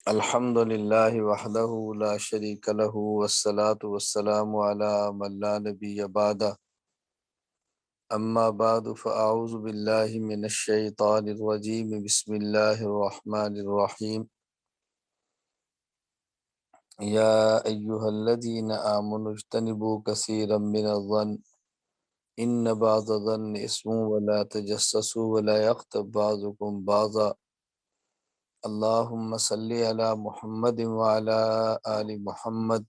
الحمد للہ وحدہ لا شریک لہ والصلاة والسلام علی من لا نبی بعدہ اما بعد فاعوذ باللہ من الشیطان الرجیم بسم اللہ الرحمن الرحیم یا ایہا الذین آمنوا اجتنبوا کثیرا من الظن ان بعض الظن اسم ولا تجسسوا ولا یغتب بعضکم بعضا اللہم صلی علی محمد وعلی آل محمد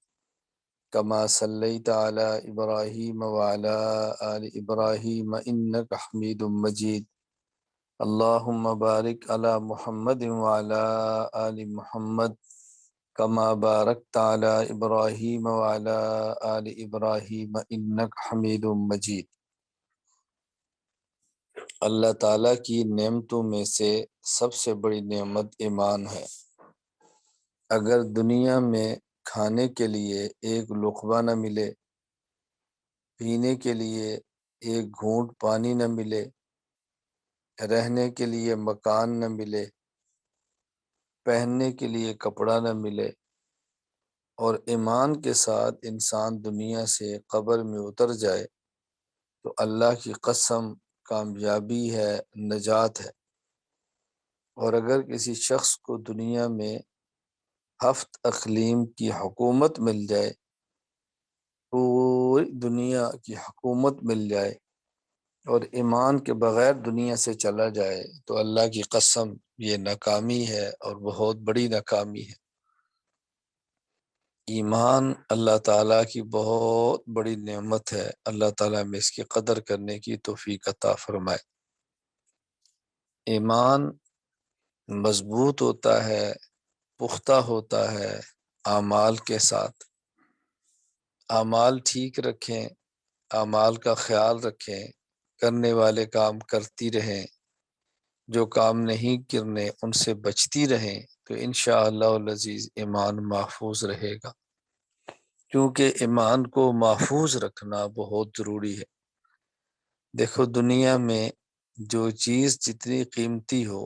کما صلیت علی ابراہیم وعلی آل ابراہیم انک حمید مجید اللہم بارک علی محمد وعلی آل محمد کما بارکت علی ابراہیم وعلی آل ابراہیم انک حمید مجید۔ اللہ تعالیٰ کی نعمتوں میں سے سب سے بڑی نعمت ایمان ہے۔ اگر دنیا میں کھانے کے لیے ایک لقمہ نہ ملے، پینے کے لیے ایک گھونٹ پانی نہ ملے، رہنے کے لیے مکان نہ ملے، پہننے کے لیے کپڑا نہ ملے، اور ایمان کے ساتھ انسان دنیا سے قبر میں اتر جائے تو اللہ کی قسم کامیابی ہے، نجات ہے۔ اور اگر کسی شخص کو دنیا میں 7 اقلیم کی حکومت مل جائے، پوری دنیا کی حکومت مل جائے اور ایمان کے بغیر دنیا سے چلا جائے تو اللہ کی قسم یہ ناکامی ہے اور بہت بڑی ناکامی ہے۔ ایمان اللہ تعالیٰ کی بہت بڑی نعمت ہے، اللہ تعالیٰ میں اس کی قدر کرنے کی توفیق عطا فرمائے۔ ایمان مضبوط ہوتا ہے، پختہ ہوتا ہے اعمال کے ساتھ۔ اعمال ٹھیک رکھیں، اعمال کا خیال رکھیں، کرنے والے کام کرتی رہیں، جو کام نہیں کرنے ان سے بچتی رہیں تو انشاءاللہ العزیز ایمان محفوظ رہے گا، کیونکہ ایمان کو محفوظ رکھنا بہت ضروری ہے۔ دیکھو، دنیا میں جو چیز جتنی قیمتی ہو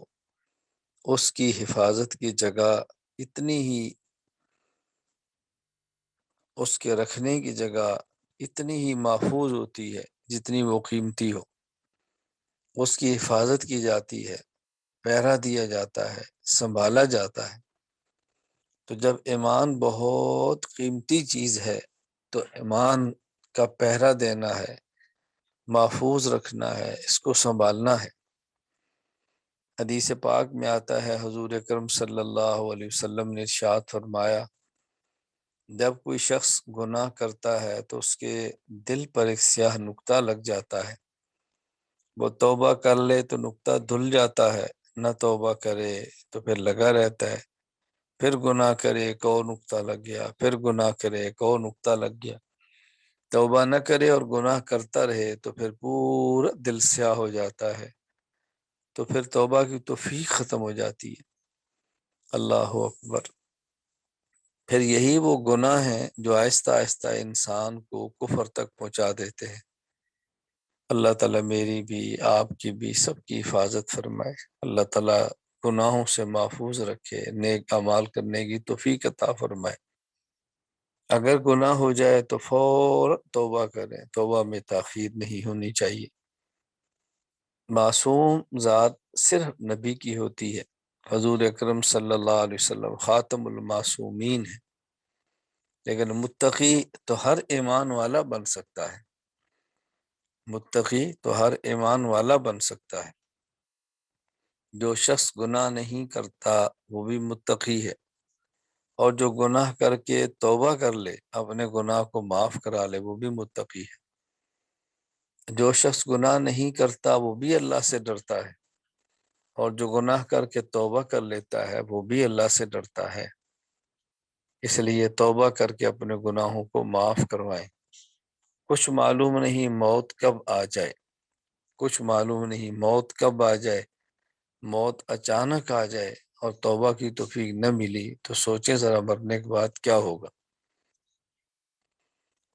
اس کی حفاظت کی جگہ اتنی ہی، اس کے رکھنے کی جگہ اتنی ہی محفوظ ہوتی ہے جتنی وہ قیمتی ہو۔ اس کی حفاظت کی جاتی ہے، پہرا دیا جاتا ہے، سنبھالا جاتا ہے۔ تو جب ایمان بہت قیمتی چیز ہے تو ایمان کا پہرا دینا ہے، محفوظ رکھنا ہے، اس کو سنبھالنا ہے۔ حدیث پاک میں آتا ہے، حضور اکرم صلی اللہ علیہ وسلم نے ارشاد فرمایا، جب کوئی شخص گناہ کرتا ہے تو اس کے دل پر ایک سیاہ نقطہ لگ جاتا ہے۔ وہ توبہ کر لے تو نقطہ دھل جاتا ہے، نہ توبہ کرے تو پھر لگا رہتا ہے، پھر گناہ کرے ایک اور نقطہ لگ گیا، پھر گناہ کرے ایک اور نقطہ لگ گیا۔ توبہ نہ کرے اور گناہ کرتا رہے تو پھر پورا دل سیاہ ہو جاتا ہے، تو پھر توبہ کی توفیق ختم ہو جاتی ہے۔ اللہ اکبر۔ پھر یہی وہ گناہ ہیں جو آہستہ آہستہ انسان کو کفر تک پہنچا دیتے ہیں۔ اللہ تعالیٰ میری بھی، آپ کی بھی، سب کی حفاظت فرمائے۔ اللہ تعالیٰ گناہوں سے محفوظ رکھے، نیک اعمال کرنے کی توفیق عطا فرمائے۔ اگر گناہ ہو جائے تو فوراً توبہ کریں، توبہ میں تاخیر نہیں ہونی چاہیے۔ معصوم ذات صرف نبی کی ہوتی ہے۔ حضور اکرم صلی اللہ علیہ وسلم خاتم المعصومین ہے، لیکن متقی تو ہر ایمان والا بن سکتا ہے۔ متقی تو ہر ایمان والا بن سکتا ہے۔ جو شخص گناہ نہیں کرتا وہ بھی متقی ہے، اور جو گناہ کر کے توبہ کر لے، اپنے گناہ کو معاف کرا لے، وہ بھی متقی ہے۔ جو شخص گناہ نہیں کرتا وہ بھی اللہ سے ڈرتا ہے، اور جو گناہ کر کے توبہ کر لیتا ہے وہ بھی اللہ سے ڈرتا ہے۔ اس لیے توبہ کر کے اپنے گناہوں کو معاف کروائیں۔ کچھ معلوم نہیں موت کب آ جائے، کچھ معلوم نہیں موت کب آ جائے۔ موت اچانک آ جائے اور توبہ کی توفیق نہ ملی تو سوچیں ذرا مرنے کے بعد کیا ہوگا۔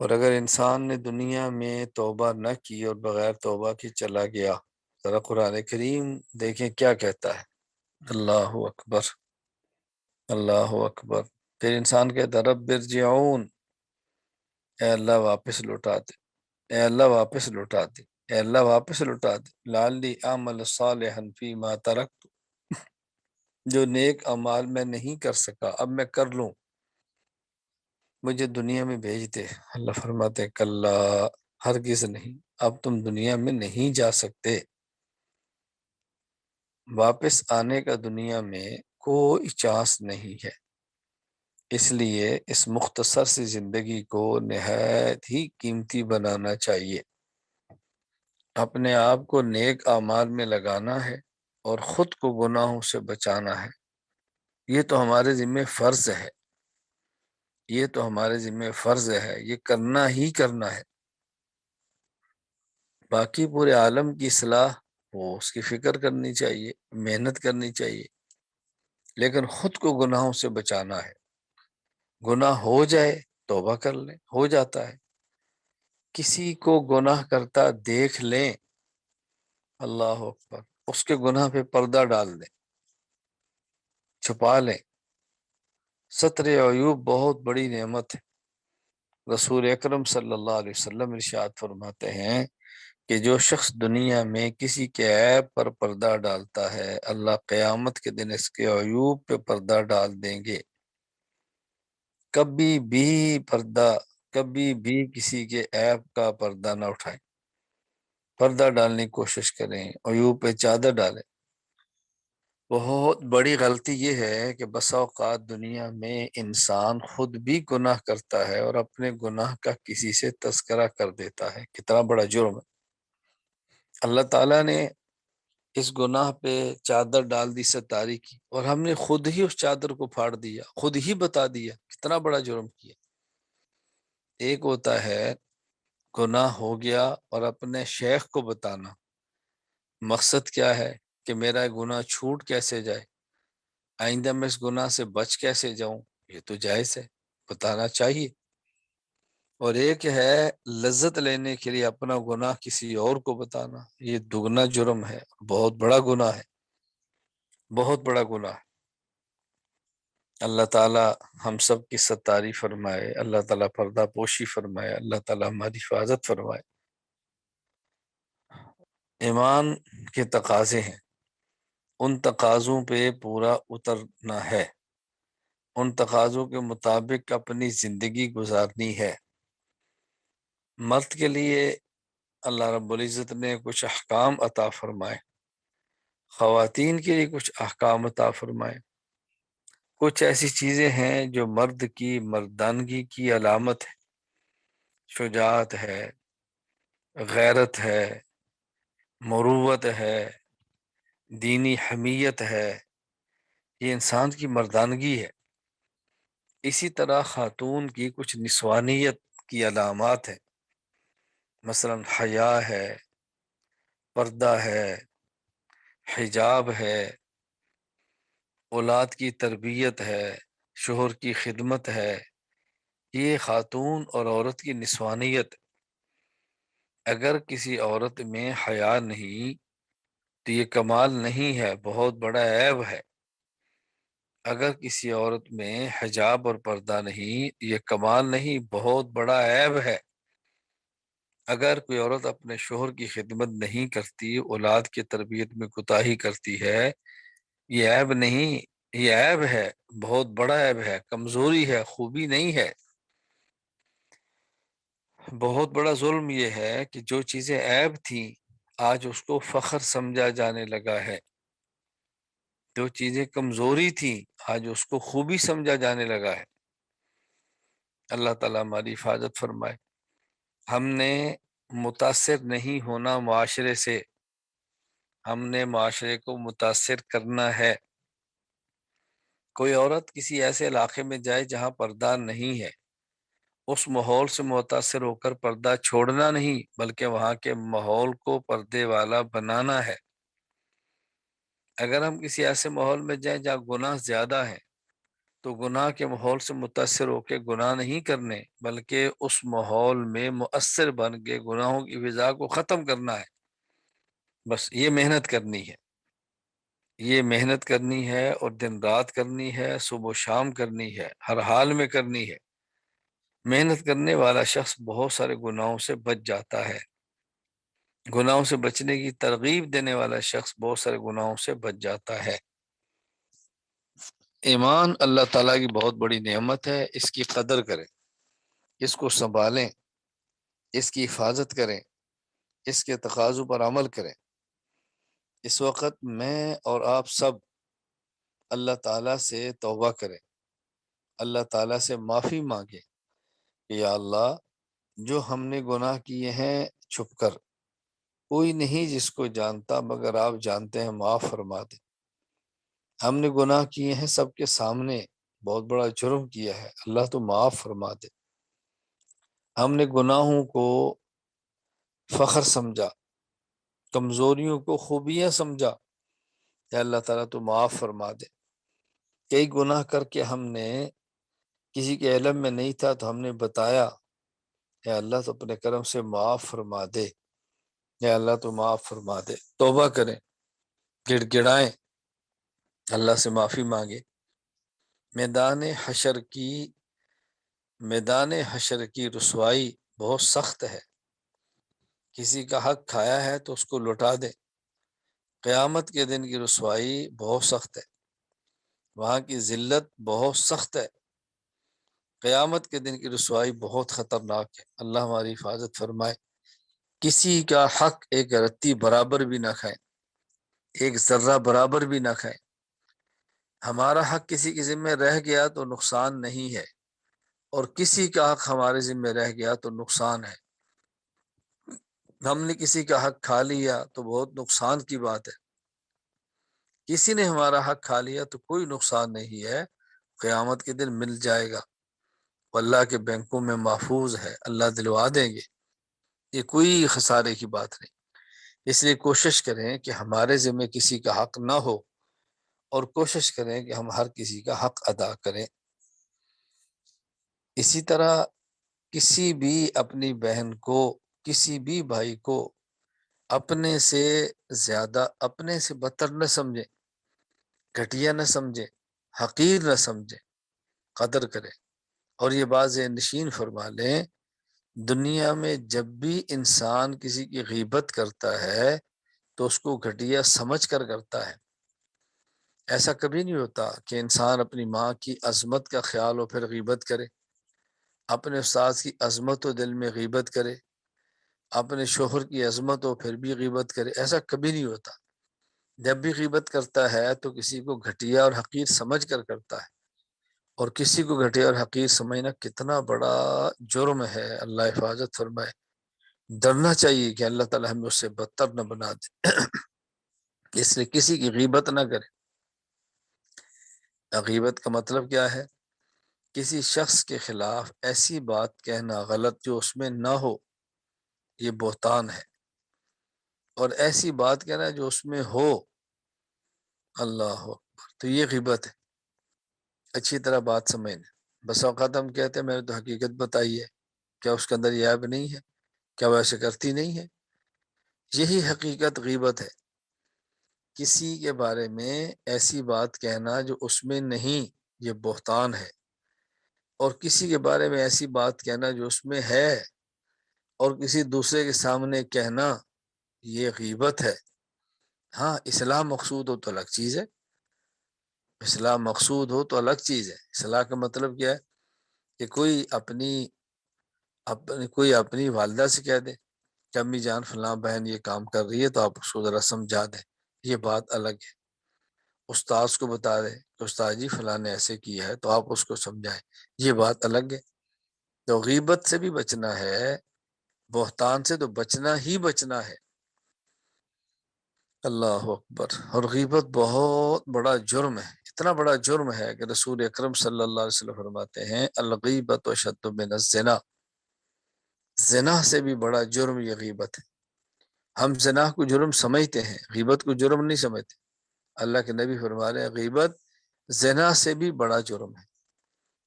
اور اگر انسان نے دنیا میں توبہ نہ کی اور بغیر توبہ کی چلا گیا، ذرا قرآن کریم دیکھیں کیا کہتا ہے۔ اللہ اکبر۔ اللہ اکبر۔ پھر انسان کہتا رب ارجعون، اے اللہ واپس لوٹا دے، اے اللہ واپس لوٹا دے، اے اللہ واپس لوٹا دے، لعلی اعمل صالحا فیما ترکت، جو نیک اعمال میں نہیں کر سکا اب میں کر لوں، مجھے دنیا میں بھیج دے۔ اللہ فرماتے کلا، ہرگز نہیں، اب تم دنیا میں نہیں جا سکتے، واپس آنے کا دنیا میں کوئی چانس نہیں ہے۔ اس لیے اس مختصر سی زندگی کو نہایت ہی قیمتی بنانا چاہیے، اپنے آپ کو نیک اعمال میں لگانا ہے اور خود کو گناہوں سے بچانا ہے۔ یہ تو ہمارے ذمہ فرض ہے، یہ تو ہمارے ذمہ فرض ہے، یہ کرنا ہی کرنا ہے۔ باقی پورے عالم کی اصلاح، وہ اس کی فکر کرنی چاہیے، محنت کرنی چاہیے، لیکن خود کو گناہوں سے بچانا ہے۔ گناہ ہو جائے توبہ کر لیں، ہو جاتا ہے۔ کسی کو گناہ کرتا دیکھ لیں، اللہ اکبر، اس کے گناہ پہ پردہ ڈال دیں، چھپا لیں۔ ستر عیوب بہت بڑی نعمت ہے۔ رسول اکرم صلی اللہ علیہ وسلم ارشاد فرماتے ہیں کہ جو شخص دنیا میں کسی کے عیب پر پردہ ڈالتا ہے، اللہ قیامت کے دن اس کے عیوب پہ پردہ ڈال دیں گے۔ کبھی بھی پردہ، کبھی بھی کسی کے عیب کا پردہ نہ اٹھائیں، پردہ ڈالنے کی کوشش کریں، عیوب پہ چادر ڈالیں۔ بہت بڑی غلطی یہ ہے کہ بسا اوقات دنیا میں انسان خود بھی گناہ کرتا ہے اور اپنے گناہ کا کسی سے تذکرہ کر دیتا ہے۔ کتنا بڑا جرم ہے! اللہ تعالیٰ نے اس گناہ پہ چادر ڈال دی ستاری کی، اور ہم نے خود ہی اس چادر کو پھاڑ دیا، خود ہی بتا دیا کتنا بڑا جرم کیا۔ ایک ہوتا ہے گناہ ہو گیا اور اپنے شیخ کو بتانا، مقصد کیا ہے کہ میرا گناہ چھوٹ کیسے جائے، آئندہ میں اس گناہ سے بچ کیسے جاؤں، یہ تو جائز ہے، بتانا چاہیے۔ اور ایک ہے لذت لینے کے لیے اپنا گناہ کسی اور کو بتانا، یہ دگنا جرم ہے، بہت بڑا گناہ ہے، بہت بڑا گناہ ہے۔ اللہ تعالیٰ ہم سب کی ستاری فرمائے، اللہ تعالیٰ پردہ پوشی فرمائے، اللہ تعالیٰ ہماری حفاظت فرمائے۔ ایمان کے تقاضے ہیں، ان تقاضوں پہ پورا اترنا ہے، ان تقاضوں کے مطابق اپنی زندگی گزارنی ہے۔ مرد کے لیے اللہ رب العزت نے کچھ احکام عطا فرمائے، خواتین کے لیے کچھ احکام عطا فرمائے۔ کچھ ایسی چیزیں ہیں جو مرد کی مردانگی کی علامت ہے، شجاعت ہے، غیرت ہے، مروت ہے، دینی حمیت ہے، یہ انسان کی مردانگی ہے۔ اسی طرح خاتون کی کچھ نسوانیت کی علامات ہیں، مثلا حیا ہے، پردہ ہے، حجاب ہے، اولاد کی تربیت ہے، شوہر کی خدمت ہے۔ یہ خاتون اور عورت کی نسوانیت۔ اگر کسی عورت میں حیا نہیں تو یہ کمال نہیں ہے، بہت بڑا عیب ہے۔ اگر کسی عورت میں حجاب اور پردہ نہیں، یہ کمال نہیں، بہت بڑا عیب ہے۔ اگر کوئی عورت اپنے شوہر کی خدمت نہیں کرتی، اولاد کی تربیت میں کوتاہی کرتی ہے، یہ عیب نہیں، یہ عیب ہے، بہت بڑا عیب ہے، کمزوری ہے، خوبی نہیں ہے۔ بہت بڑا ظلم یہ ہے کہ جو چیزیں عیب تھیں آج اس کو فخر سمجھا جانے لگا ہے، جو چیزیں کمزوری تھیں آج اس کو خوبی سمجھا جانے لگا ہے۔ اللہ تعالیٰ ہماری حفاظت فرمائے۔ ہم نے متاثر نہیں ہونا معاشرے سے، ہم نے معاشرے کو متاثر کرنا ہے۔ کوئی عورت کسی ایسے علاقے میں جائے جہاں پردہ نہیں ہے، اس ماحول سے متاثر ہو کر پردہ چھوڑنا نہیں، بلکہ وہاں کے ماحول کو پردے والا بنانا ہے۔ اگر ہم کسی ایسے ماحول میں جائیں جہاں گناہ زیادہ ہیں تو گناہ کے ماحول سے متاثر ہو کے گناہ نہیں کرنے، بلکہ اس ماحول میں مؤثر بن کے گناہوں کی فضا کو ختم کرنا ہے۔ بس یہ محنت کرنی ہے۔ یہ محنت کرنی ہے اور دن رات کرنی ہے، صبح و شام کرنی ہے، ہر حال میں کرنی ہے۔ محنت کرنے والا شخص بہت سارے گناہوں سے بچ جاتا ہے، گناہوں سے بچنے کی ترغیب دینے والا شخص بہت سارے گناہوں سے بچ جاتا ہے۔ ایمان اللہ تعالیٰ کی بہت بڑی نعمت ہے، اس کی قدر کریں، اس کو سنبھالیں، اس کی حفاظت کریں، اس کے تقاضوں پر عمل کریں۔ اس وقت میں اور آپ سب اللہ تعالیٰ سے توبہ کریں، اللہ تعالیٰ سے معافی مانگیں کہ یا اللہ، جو ہم نے گناہ کیے ہیں چھپ کر، کوئی نہیں جس کو جانتا مگر آپ جانتے ہیں، معاف فرما دیں۔ ہم نے گناہ کیے ہیں سب کے سامنے، بہت بڑا جرم کیا ہے، اللہ تو معاف فرما دے۔ ہم نے گناہوں کو فخر سمجھا، کمزوریوں کو خوبیاں سمجھا، کہ اللہ تعالیٰ تو معاف فرما دے۔ کئی گناہ کر کے ہم نے کسی کے علم میں نہیں تھا تو ہم نے بتایا، کہ اللہ تو اپنے کرم سے معاف فرما دے، یا اللہ تو معاف فرما دے۔ توبہ کریں، گڑ گڑائیں، اللہ سے معافی مانگے۔ میدان حشر کی رسوائی بہت سخت ہے، کسی کا حق کھایا ہے تو اس کو لوٹا دے۔ قیامت کے دن کی رسوائی بہت سخت ہے، وہاں کی ذلت بہت سخت ہے، قیامت کے دن کی رسوائی بہت خطرناک ہے۔ اللہ ہماری حفاظت فرمائے۔ کسی کا حق ایک رتی برابر بھی نہ کھائیں، ایک ذرہ برابر بھی نہ کھائیں۔ ہمارا حق کسی کے ذمہ رہ گیا تو نقصان نہیں ہے، اور کسی کا حق ہمارے ذمہ رہ گیا تو نقصان ہے۔ ہم نے کسی کا حق کھا لیا تو بہت نقصان کی بات ہے، کسی نے ہمارا حق کھا لیا تو کوئی نقصان نہیں ہے، قیامت کے دن مل جائے گا، اللہ کے بینکوں میں محفوظ ہے، اللہ دلوا دیں گے، یہ کوئی خسارے کی بات نہیں۔ اس لیے کوشش کریں کہ ہمارے ذمہ کسی کا حق نہ ہو، اور کوشش کریں کہ ہم ہر کسی کا حق ادا کریں۔ اسی طرح کسی بھی اپنی بہن کو، کسی بھی بھائی کو اپنے سے زیادہ، اپنے سے بدتر نہ سمجھیں، گھٹیا نہ سمجھیں، حقیر نہ سمجھیں، قدر کریں۔ اور یہ بات ذہن نشین فرما لیں، دنیا میں جب بھی انسان کسی کی غیبت کرتا ہے تو اس کو گھٹیا سمجھ کر کرتا ہے۔ ایسا کبھی نہیں ہوتا کہ انسان اپنی ماں کی عظمت کا خیال ہو پھر غیبت کرے، اپنے استاد کی عظمت و دل میں غیبت کرے، اپنے شوہر کی عظمت ہو پھر بھی غیبت کرے، ایسا کبھی نہیں ہوتا۔ جب بھی غیبت کرتا ہے تو کسی کو گھٹیا اور حقیر سمجھ کر کرتا ہے، اور کسی کو گھٹیا اور حقیر سمجھنا کتنا بڑا جرم ہے، اللہ حفاظت فرمائے۔ ڈرنا چاہیے کہ اللہ تعالیٰ ہمیں اس سے بدتر نہ بنا دے، اس لیے کسی کی غیبت نہ کرے۔ غیبت کا مطلب کیا ہے؟ کسی شخص کے خلاف ایسی بات کہنا غلط جو اس میں نہ ہو، یہ بہتان ہے، اور ایسی بات کہنا جو اس میں ہو، اللہ اکبر، تو یہ غیبت ہے۔ اچھی طرح بات سمجھنا۔ بس اوقات ہم کہتے ہیں میں نے تو حقیقت بتائی ہے، کیا اس کے اندر یہ عیب نہیں ہے؟ کیا وہ ایسے کرتی نہیں ہے؟ یہی حقیقت غیبت ہے، کسی کے بارے میں ایسی بات کہنا جو اس میں نہیں، یہ بہتان ہے، اور کسی کے بارے میں ایسی بات کہنا جو اس میں ہے اور کسی دوسرے کے سامنے کہنا، یہ غیبت ہے۔ ہاں، اصلاح مقصود ہو تو الگ چیز ہے، اصلاح مقصود ہو تو الگ چیز ہے۔ اصلاح کا مطلب کیا ہے؟ کہ کوئی اپنی والدہ سے کہہ دے کہ امی جان فلاں بہن یہ کام کر رہی ہے تو آپ اس کو ذرا سمجھا دیں، یہ بات الگ ہے۔ استاذ کو بتا دے کہ استاد جی فلاں نے ایسے کیا ہے تو آپ اس کو سمجھائیں، یہ بات الگ ہے۔ تو غیبت سے بھی بچنا ہے، بہتان سے تو بچنا ہی بچنا ہے۔ اللہ اکبر۔ اور غیبت بہت بڑا جرم ہے، اتنا بڑا جرم ہے کہ رسول اکرم صلی اللہ علیہ وسلم فرماتے ہیں الغیبت اشد من الزنا، زنا سے بھی بڑا جرم یہ غیبت ہے۔ ہم زنا کو جرم سمجھتے ہیں، غیبت کو جرم نہیں سمجھتے۔ اللہ کے نبی فرما رہے ہیں غیبت زنا سے بھی بڑا جرم ہے۔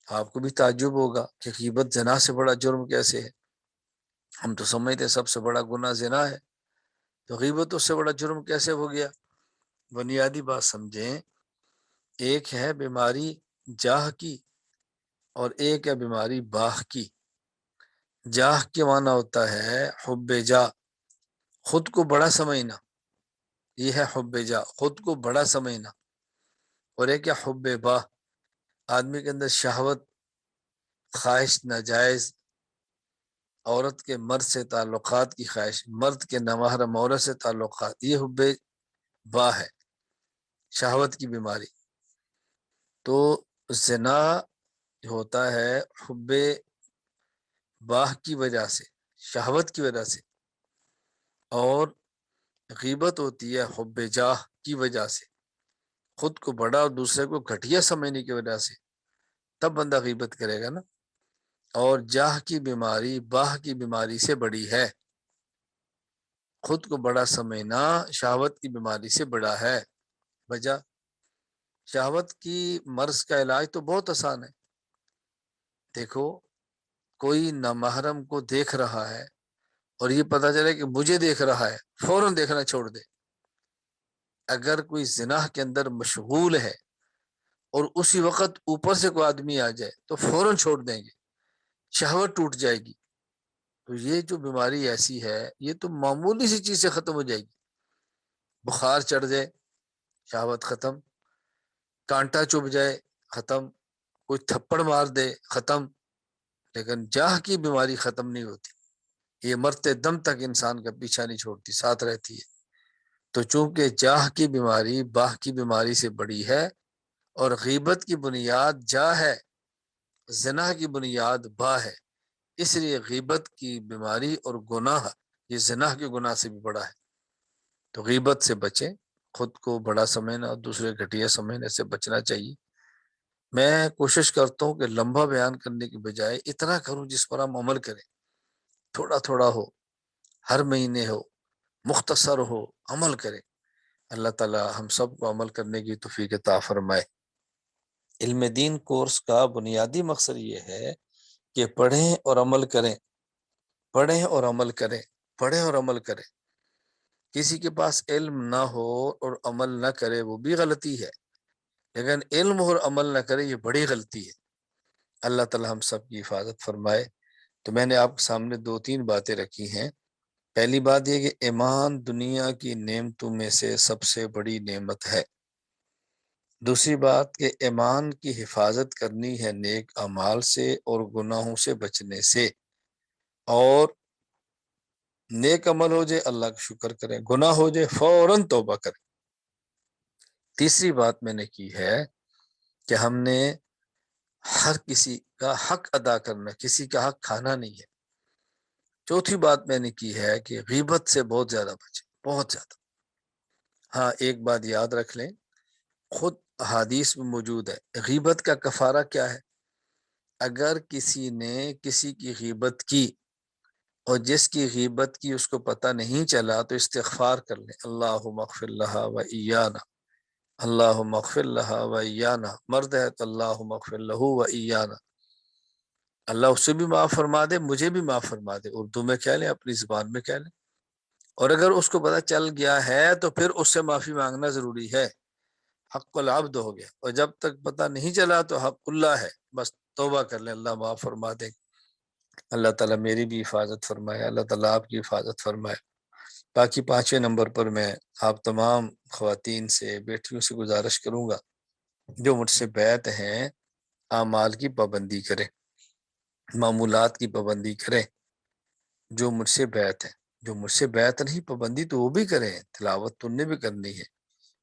آپ کو بھی تعجب ہوگا کہ غیبت زنا سے بڑا جرم کیسے ہے؟ ہم تو سمجھتے ہیں سب سے بڑا گناہ زنا ہے، تو غیبت اس سے بڑا جرم کیسے ہو گیا؟ بنیادی بات سمجھیں، ایک ہے بیماری جاہ کی اور ایک ہے بیماری باہ کی۔ جاہ کے معنی ہوتا ہے حب جا، خود کو بڑا سمجھنا، یہ ہے حب جا، خود کو بڑا سمجھنا۔ اور ایک ہے حب باہ، آدمی کے اندر شہوت، خواہش ناجائز، عورت کے مرد سے تعلقات کی خواہش، مرد کے نامحرم عورت سے تعلقات، یہ حب باہ ہے، شہوت کی بیماری۔ تو زنا ہوتا ہے حب باہ کی وجہ سے، شہوت کی وجہ سے، اور غیبت ہوتی ہے حب جاہ کی وجہ سے، خود کو بڑا اور دوسرے کو گھٹیا سمجھنے کی وجہ سے، تب بندہ غیبت کرے گا نا۔ اور جاہ کی بیماری باہ کی بیماری سے بڑی ہے، خود کو بڑا سمجھنا شہوت کی بیماری سے بڑا ہے۔ وجہ، شہوت کی مرض کا علاج تو بہت آسان ہے۔ دیکھو، کوئی نامحرم کو دیکھ رہا ہے اور یہ پتہ چلے کہ مجھے دیکھ رہا ہے، فوراً دیکھنا چھوڑ دے۔ اگر کوئی زنا کے اندر مشغول ہے اور اسی وقت اوپر سے کوئی آدمی آ جائے تو فوراً چھوڑ دیں گے، شہوت ٹوٹ جائے گی۔ تو یہ جو بیماری ایسی ہے، یہ تو معمولی سی چیز سے ختم ہو جائے گی۔ بخار چڑھ جائے، شہوت ختم، کانٹا چبھ جائے، ختم، کوئی تھپڑ مار دے، ختم۔ لیکن جاہ کی بیماری ختم نہیں ہوتی، یہ مرتے دم تک انسان کا پیچھا نہیں چھوڑتی، ساتھ رہتی ہے۔ تو چونکہ جاہ کی بیماری باہ کی بیماری سے بڑی ہے، اور غیبت کی بنیاد جاہ ہے، زنا کی بنیاد باہ ہے، اس لیے غیبت کی بیماری اور گناہ یہ زنا کے گناہ سے بھی بڑا ہے۔ تو غیبت سے بچیں، خود کو بڑا سمجھنا اور دوسرے گھٹیا سمجھنے سے بچنا چاہیے۔ میں کوشش کرتا ہوں کہ لمبا بیان کرنے کی بجائے اتنا کروں جس پر ہم عمل کریں، تھوڑا تھوڑا ہو، ہر مہینے ہو، مختصر ہو، عمل کریں۔ اللہ تعالی ہم سب کو عمل کرنے کی توفیق عطا فرمائے۔ علم دین کورس کا بنیادی مقصد یہ ہے کہ پڑھیں اور عمل کریں، پڑھیں اور عمل کریں، پڑھیں اور عمل کریں۔ کسی کے پاس علم نہ ہو اور عمل نہ کرے وہ بھی غلطی ہے، لیکن علم اور عمل نہ کرے یہ بڑی غلطی ہے۔ اللہ تعالی ہم سب کی حفاظت فرمائے۔ تو میں نے آپ کے سامنے 2-3 باتیں رکھی ہیں۔ پہلی بات یہ کہ ایمان دنیا کی نعمتوں میں سے سب سے بڑی نعمت ہے۔ دوسری بات کہ ایمان کی حفاظت کرنی ہے نیک اعمال سے اور گناہوں سے بچنے سے، اور نیک عمل ہو جائے اللہ کا شکر کریں، گناہ ہو جائے فوراً توبہ کریں۔ تیسری بات میں نے کی ہے کہ ہم نے ہر کسی کا حق ادا کرنا، کسی کا حق کھانا نہیں ہے۔ چوتھی بات میں نے کی ہے کہ غیبت سے بہت زیادہ بچیں، بہت زیادہ۔ ہاں، ایک بات یاد رکھ لیں، خود حدیث میں موجود ہے، غیبت کا کفارہ کیا ہے؟ اگر کسی نے کسی کی غیبت کی اور جس کی غیبت کی اس کو پتہ نہیں چلا تو استغفار کر لیں، اللہم اغفر لہا و ایانا، اللہم اغفر لہا و ایانا، مرد ہے تو اللہم اغفر لہو و ایانا، اللہ اس سے بھی معاف فرما دے، مجھے بھی معاف فرما دے، اردو میں کہہ لیں، اپنی زبان میں کہہ لیں۔ اور اگر اس کو پتہ چل گیا ہے تو پھر اس سے معافی مانگنا ضروری ہے، حق العبد ہو گیا۔ اور جب تک پتہ نہیں چلا تو حق اللہ ہے، بس توبہ کر لیں، اللہ معاف فرما دے۔ اللہ تعالیٰ میری بھی حفاظت فرمائے، اللہ تعالیٰ آپ کی حفاظت فرمائے۔ باقی 5ویں نمبر پر میں آپ تمام خواتین سے، بیٹیوں سے گزارش کروں گا جو مجھ سے بیعت ہیں، اعمال کی پابندی کریں، معمولات کی پابندی کریں۔ جو مجھ سے بیعت ہے، جو مجھ سے بیعت نہیں پابندی تو وہ بھی کریں، تلاوت تو انہیں بھی کرنی ہے۔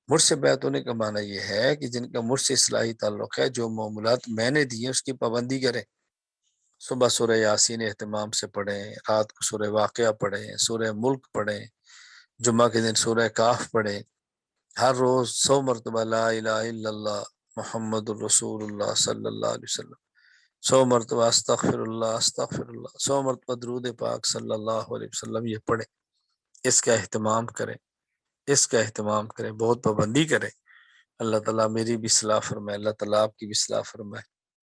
مجھ سے بیعت ہونے کا معنی یہ ہے کہ جن کا مجھ سے اصلاحی تعلق ہے، جو معمولات میں نے دی ہیں اس کی پابندی کریں۔ صبح سورہ یاسین اہتمام سے پڑھیں، رات کو سورہ واقعہ پڑھیں، سورہ ملک پڑھیں، جمعہ کے دن سورہ کاف پڑھیں، ہر روز 100 مرتبہ لا الہ الا اللہ محمد الرسول اللہ صلی اللہ علیہ وسلم، 100 مرتبہ استغفر اللہ استغفر اللہ، 100 مرتبہ درود پاک صلی اللہ علیہ وسلم، یہ پڑھیں، اس کا اہتمام کریں، اس کا اہتمام کریں، بہت پابندی کریں۔ اللہ تعالیٰ میری بھی اصلاح فرمائے، اللہ تعالیٰ آپ کی بھی اصلاح فرمائے۔